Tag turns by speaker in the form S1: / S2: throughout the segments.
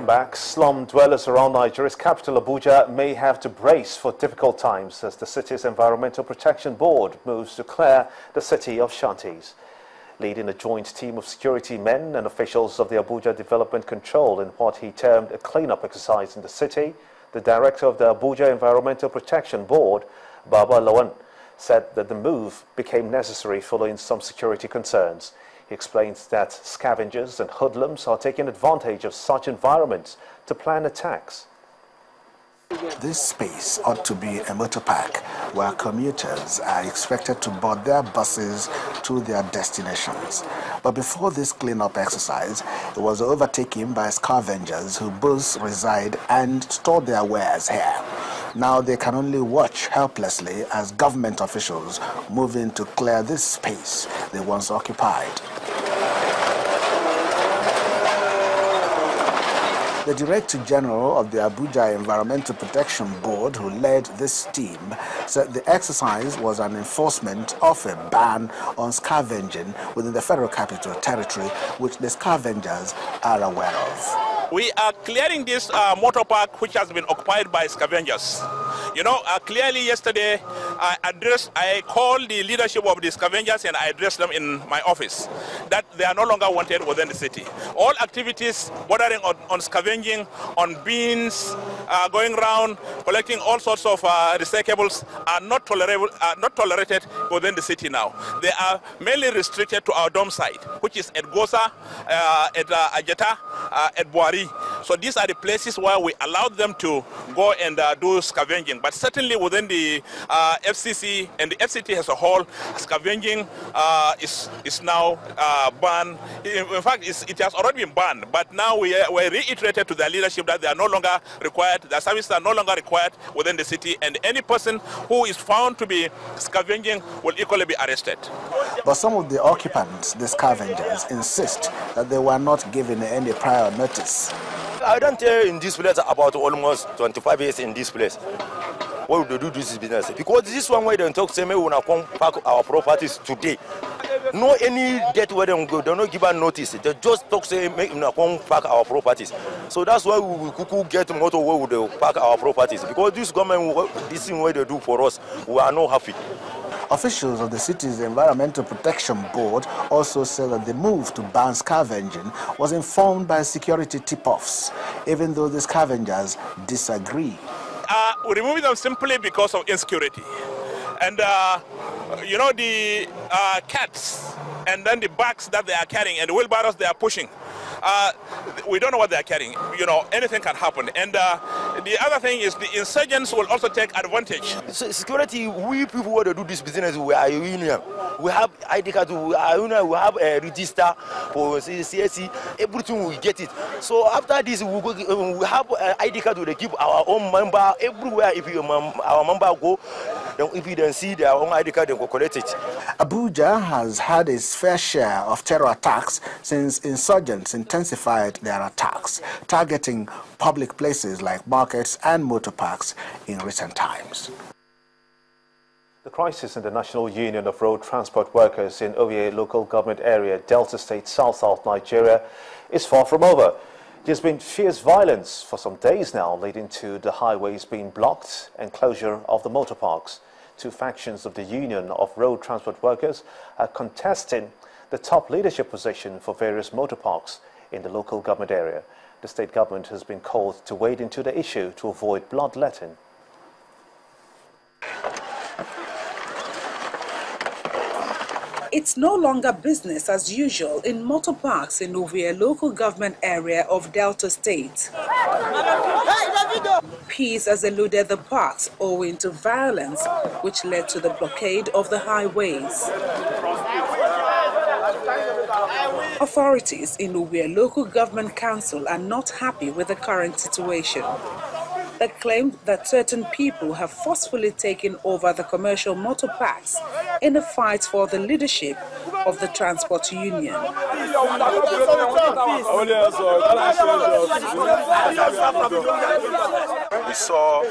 S1: Welcome back. Slum dwellers around Nigeria's capital, Abuja, may have to brace for difficult times as the city's Environmental Protection Board moves to clear the city of shanties. Leading a joint team of security men and officials of the Abuja Development Control in what he termed a cleanup exercise in the city, the director of the Abuja Environmental Protection Board, Baba Lawan, said that the move became necessary following some security concerns. He explains that scavengers and hoodlums are taking advantage of such environments to plan attacks.
S2: This space ought to be a motor park where commuters are expected to board their buses to their destinations. But before this cleanup exercise, it was overtaken by scavengers who both reside and store their wares here. Now they can only watch helplessly as government officials move in to clear this space they once occupied. The Director General of the Abuja Environmental Protection Board, who led this team, said the exercise was an enforcement of a ban on scavenging within the Federal Capital Territory, which the scavengers are aware of.
S3: We are clearing this motor park which has been occupied by scavengers. You know, clearly yesterday I called the leadership of the scavengers and I addressed them in my office that they are no longer wanted within the city. All activities bordering on scavenging, on bins, going around, collecting all sorts of recyclables are not tolerated within the city now. They are mainly restricted to our dome site, which is at Gosa, at Ajeta, at Buari. So these are the places where we allowed them to go and do scavenging. But certainly within the FCC and the FCT as a whole, scavenging is now banned. In fact, it has already been banned. But now we reiterated to their leadership that they are no longer required, their services are no longer required within the city, and any person who is found to be scavenging will equally be arrested.
S2: But some of the occupants, the scavengers, insist that they were not given any prior notice.
S4: I don't tell in this place about almost 25 years in this place. Why would they do this business? Because this one way they talk, say, we want to come pack our properties today. No any date where they go, they don't give us notice. They just talk, say, make we come pack our properties. So that's why we could get motor where would they pack our properties. Because this government, this thing where they do for us, we are not happy.
S2: Officials of the city's Environmental Protection Board also said that the move to ban scavenging was informed by security tip-offs, even though the scavengers disagree.
S3: We remove them simply because of insecurity. And, you know, the cats and then the bags that they are carrying and the wheelbarrows they are pushing, we don't know what they are carrying. You know, anything can happen. And the other thing is the insurgents will also take advantage.
S4: So security, we people who do this business, we are a union. We have ID card, we are union, we have a register for CSC, everything we get it. So after this, we have an ID card, we keep our own member everywhere. If our member go, then if you don't see their own ID card, they go collect it.
S2: Abuja has had its fair share of terror attacks since insurgents intensified their attacks, targeting public places like markets and motor parks in recent times.
S1: The crisis in the National Union of Road Transport Workers in Owerri local government area, Delta State, South Nigeria, is far from over. There's been fierce violence for some days now, leading to the highways being blocked and closure of the motor parks. Two factions of the Union of Road Transport Workers are contesting the top leadership position for various motor parks in the local government area. The state government has been called to wade into the issue to avoid bloodletting.
S5: It's no longer business as usual in motor parks in Owerri local government area of Delta State. Peace has eluded the parks owing to violence, which led to the blockade of the highways. Authorities in Owerri Local Government Council are not happy with the current situation. They claimed that certain people have forcefully taken over the commercial motor parks in a fight for the leadership of the transport union.
S6: We saw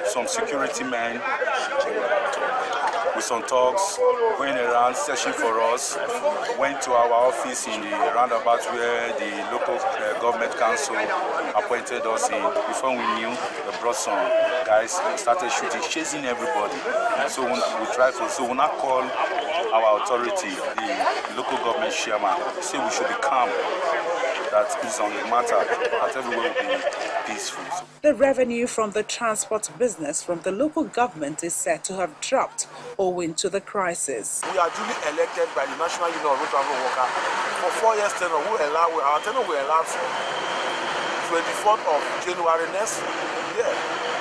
S6: some security men with with some thugs going around searching for us. Went to our office in the roundabout where the local government council appointed us in. Before we knew, they brought some guys who started shooting, chasing everybody. So we now call our authority, the local government chairman, say we should be calm. That is on the matter, that everyone will be peaceful.
S5: The revenue from the transport business from the local government is said to have dropped owing to the crisis.
S7: We are duly elected by the National Union of Road Transport Workers for 4 years tenure. Our tenure will allow 24th of January next year.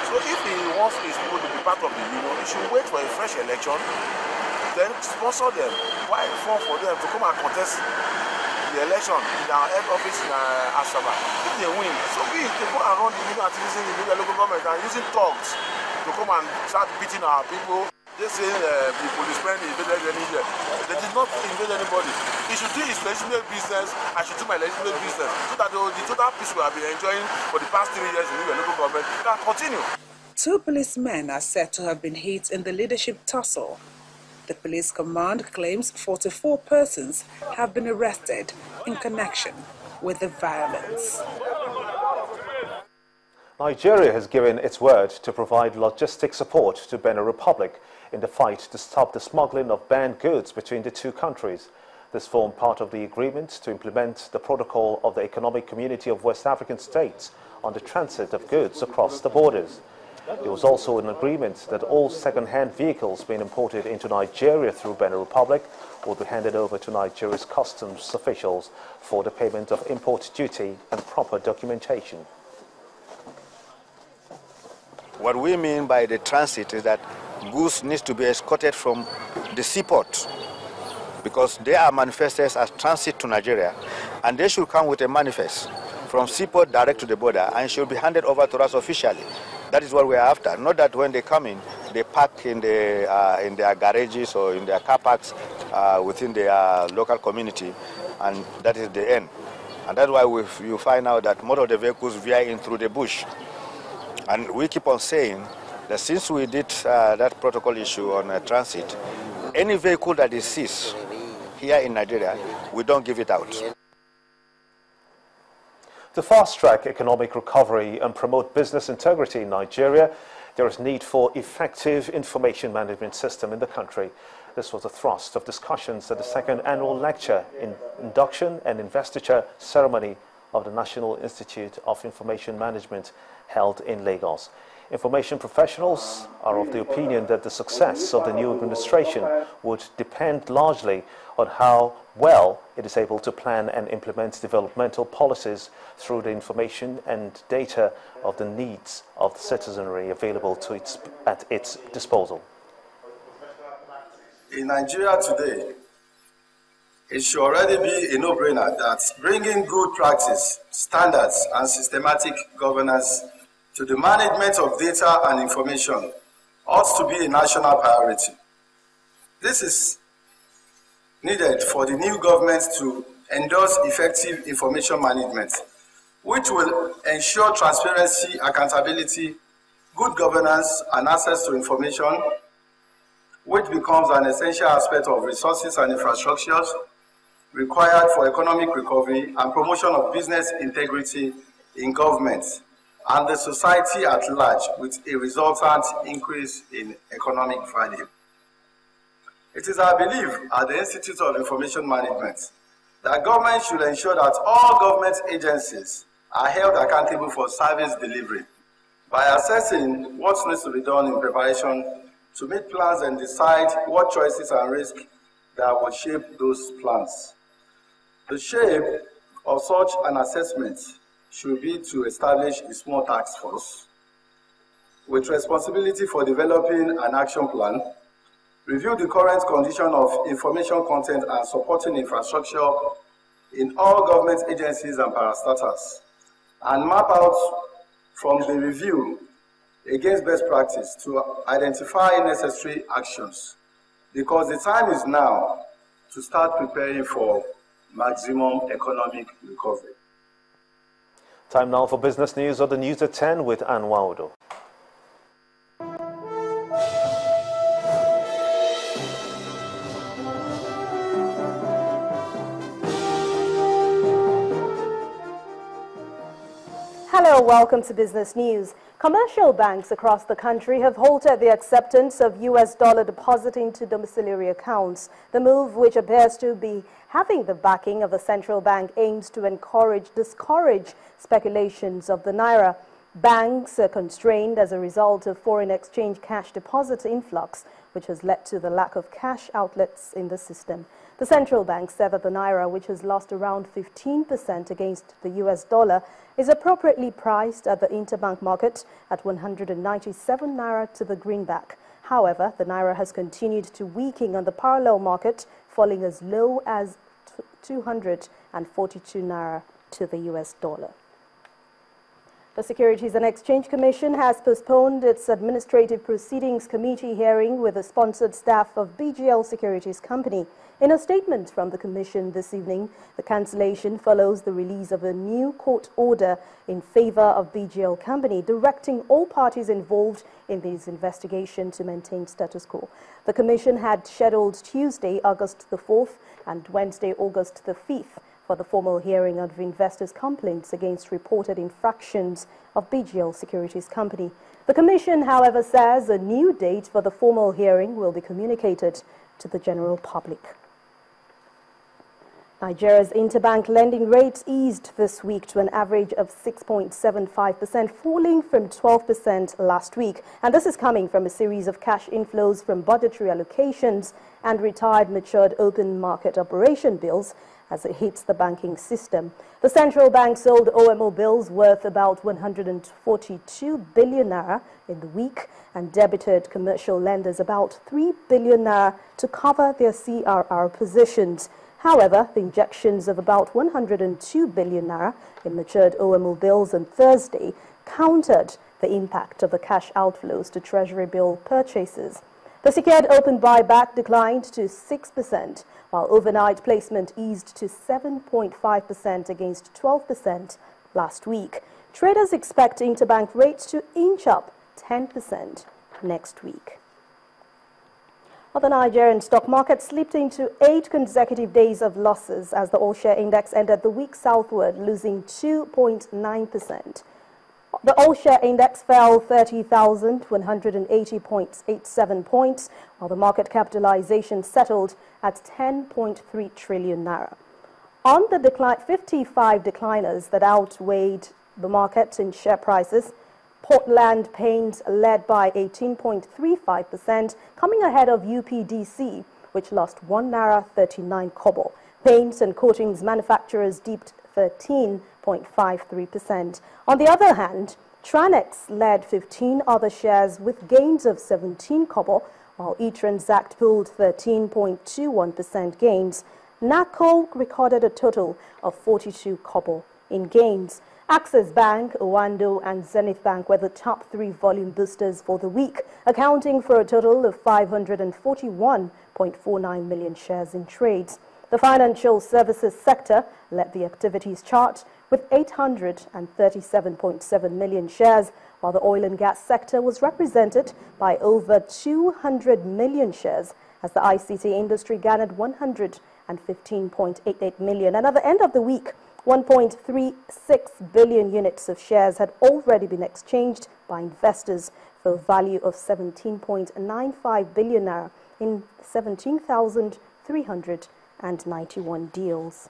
S7: So if he wants his people to be part of the union, he should wait for a fresh election, then sponsor them, buy a form for them to come and contest the election in our head office in Asaba. If they win, so we go and run the union activities in the local government and using thugs to come and start beating our people. They say the policemen invaded anywhere. They did not invade anybody. He should do his legitimate business. I should do my legitimate business so that the total peace we have been enjoying for the past 3 years in the local government can continue.
S5: 2 policemen are said to have been hit in the leadership tussle. The police command claims 44 persons have been arrested in connection with the violence.
S1: Nigeria has given its word to provide logistic support to Benin Republic in the fight to stop the smuggling of banned goods between the two countries. This formed part of the agreement to implement the protocol of the Economic Community of West African States on the transit of goods across the borders. There was also an agreement that all second-hand vehicles being imported into Nigeria through Benin Republic will be handed over to Nigeria's customs officials for the payment of import duty and proper documentation.
S8: What we mean by the transit is that goods need to be escorted from the seaport because they are manifested as transit to Nigeria, and they should come with a manifest from seaport direct to the border and should be handed over to us officially. That is what we are after. Not that when they come in, they park in their garages or in their car parks within their local community, and that is the end. And that's why you find out that most of the vehicles veer in through the bush. And we keep on saying that since we did that protocol issue on transit, any vehicle that is seized here in Nigeria, we don't give it out.
S1: To fast-track economic recovery and promote business integrity in Nigeria, there is need for effective information management system in the country. This was the thrust of discussions at the second annual lecture, induction and investiture ceremony of the National Institute of Information Management held in Lagos. Information professionals are of the opinion that the success of the new administration would depend largely on how well it is able to plan and implement developmental policies through the information and data of the needs of the citizenry available to at its disposal.
S9: In Nigeria today, it should already be a no-brainer that bringing good practice, standards, and systematic governance to the management of data and information ought to be a national priority. This is needed for the new government to endorse effective information management, which will ensure transparency, accountability, good governance, and access to information, which becomes an essential aspect of resources and infrastructures required for economic recovery and promotion of business integrity in government and the society at large, with a resultant increase in economic value. It is our belief at the Institute of Information Management that government should ensure that all government agencies are held accountable for service delivery by assessing what needs to be done in preparation to make plans and decide what choices and risks that will shape those plans. The shape of such an assessment should be to establish a small task force with responsibility for developing an action plan, review the current condition of information content and supporting infrastructure in all government agencies and parastatals, and map out from the review against best practice to identify necessary actions, because the time is now to start preparing for maximum economic recovery.
S1: Time now for business news of the News at 10 with Anwaudo.
S10: Hello, welcome to Business News. Commercial banks across the country have halted the acceptance of US dollar depositing to domiciliary accounts. The move, which appears to be having the backing of the central bank, aims to discourage speculations of the naira. Banks are constrained as a result of foreign exchange cash deposit influx, which has led to the lack of cash outlets in the system. The central bank said that the naira, which has lost around 15% against the US dollar, is appropriately priced at the interbank market at 197 naira to the greenback. However, the naira has continued to weaken on the parallel market, falling as low as 242 naira to the US dollar. The Securities and Exchange Commission has postponed its Administrative Proceedings Committee hearing with the sponsored staff of BGL Securities Company. In a statement from the Commission this evening, the cancellation follows the release of a new court order in favor of BGL Company, directing all parties involved in this investigation to maintain status quo. The Commission had scheduled Tuesday, August the 4th and Wednesday, August the 5th for the formal hearing of investors' complaints against reported infractions of BGL Securities Company. The Commission, however, says a new date for the formal hearing will be communicated to the general public. Nigeria's interbank lending rates eased this week to an average of 6.75%, falling from 12% last week. And this is coming from a series of cash inflows from budgetary allocations and retired matured open market operation bills as it hits the banking system. The central bank sold OMO bills worth about 142 billion naira in the week and debited commercial lenders about 3 billion naira to cover their CRR positions. However, the injections of about 102 billion naira in matured OMO bills on Thursday countered the impact of the cash outflows to Treasury bill purchases. The secured open buyback declined to 6%, while overnight placement eased to 7.5% against 12% last week. Traders expect interbank rates to inch up 10% next week. Well, the Nigerian stock market slipped into 8 consecutive days of losses as the all-share index ended the week southward, losing 2.9%. The all-share index fell 30,180.87 points, while the market capitalization settled at 10.3 trillion naira. On the 55 decliners that outweighed the market in share prices, Portland Paint led by 18.35%, coming ahead of UPDC, which lost 1 naira 39 kobo. Paints and coatings manufacturers dipped 13.53%. On the other hand, Tranex led 15 other shares with gains of 17 kobo, while eTransact pulled 13.21% gains. NACO recorded a total of 42 kobo in gains. Access Bank, Owando and Zenith Bank were the top 3 volume boosters for the week, accounting for a total of 541.49 million shares in trades. The financial services sector led the activities chart with 837.7 million shares, while the oil and gas sector was represented by over 200 million shares as the ICT industry garnered 115.88 million. And at the end of the week, 1.36 billion units of shares had already been exchanged by investors for a value of 17.95 billion naira in 17,391 deals.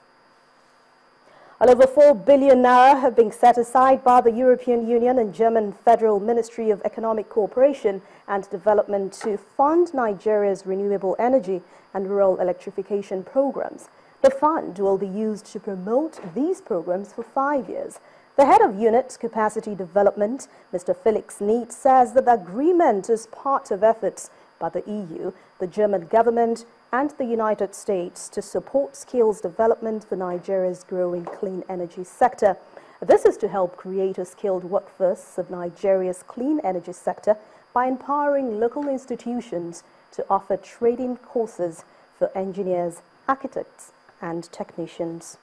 S10: Well, over 4 billion naira have been set aside by the European Union and German Federal Ministry of Economic Cooperation and Development to fund Nigeria's renewable energy and rural electrification programs. The fund will be used to promote these programs for 5 years. The head of Unit Capacity Development, Mr. Felix Neat, says that the agreement is part of efforts by the EU, the German government, and the United States to support skills development for Nigeria's growing clean energy sector. This is to help create a skilled workforce of Nigeria's clean energy sector by empowering local institutions to offer training courses for engineers, architects, and technicians.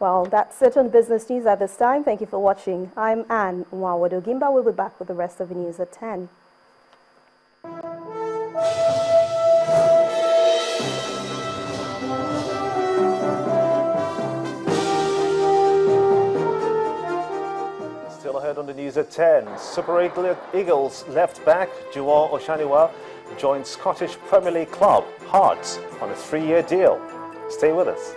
S10: Well, that's it on Business News at this time. Thank you for watching. I'm Anne Nwawadogimba. We'll be back with the rest of the news at 10.
S1: ahead on the news at 10. Super Eagles left back Juwon Oshaniwa joined Scottish Premier League club Hearts on a 3-year deal. Stay with us.